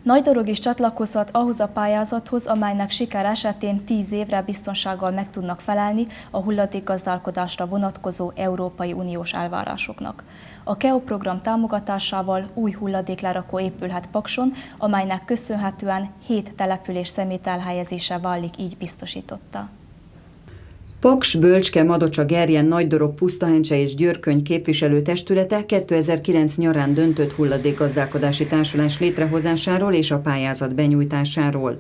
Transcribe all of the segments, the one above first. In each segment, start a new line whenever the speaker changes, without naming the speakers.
Nagydorog is csatlakozhat ahhoz a pályázathoz, amelynek siker esetén 10 évre biztonsággal meg tudnak felelni a hulladékgazdálkodásra vonatkozó Európai Uniós elvárásoknak. A KEO program támogatásával új hulladéklerakó épülhet Pakson, amelynek köszönhetően 7 település szemét elhelyezése válik így biztosította.
Paks, Bölcske, Madocsa, Gerjen, Nagydorog, Pusztahencse és Győrköny képviselőtestülete 2009 nyarán döntött hulladékgazdálkodási társulás létrehozásáról és a pályázat benyújtásáról.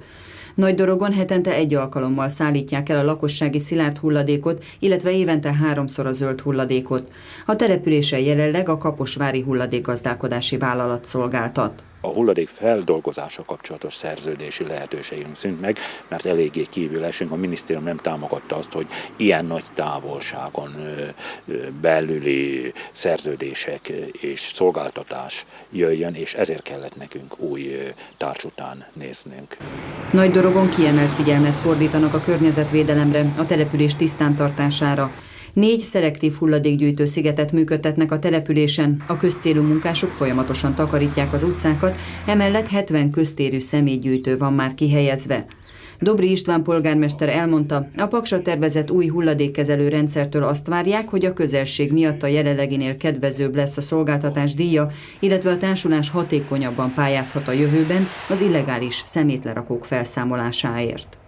Nagydorogon hetente 1 alkalommal szállítják el a lakossági szilárd hulladékot, illetve évente 3-szor a zöld hulladékot. A településen jelenleg a Kaposvári hulladékgazdálkodási vállalat szolgáltat.
A hulladék feldolgozása kapcsolatos szerződési lehetőségünk szűnt meg, mert eléggé kívül esünk. A minisztérium nem támogatta azt, hogy ilyen nagy távolságon belüli szerződések és szolgáltatás jöjjön, és ezért kellett nekünk új társ után néznünk.
Nagydorogon kiemelt figyelmet fordítanak a környezetvédelemre, a település tisztántartására. 4 szelektív hulladékgyűjtő szigetet működtetnek a településen, a közcélú munkások folyamatosan takarítják az utcákat, emellett 70 köztérű személygyűjtő van már kihelyezve. Dobry István polgármester elmondta, a Paksra tervezett új hulladékkezelő rendszertől azt várják, hogy a közelség miatt a jelenleginél kedvezőbb lesz a szolgáltatás díja, illetve a társulás hatékonyabban pályázhat a jövőben az illegális szemétlerakók felszámolásáért.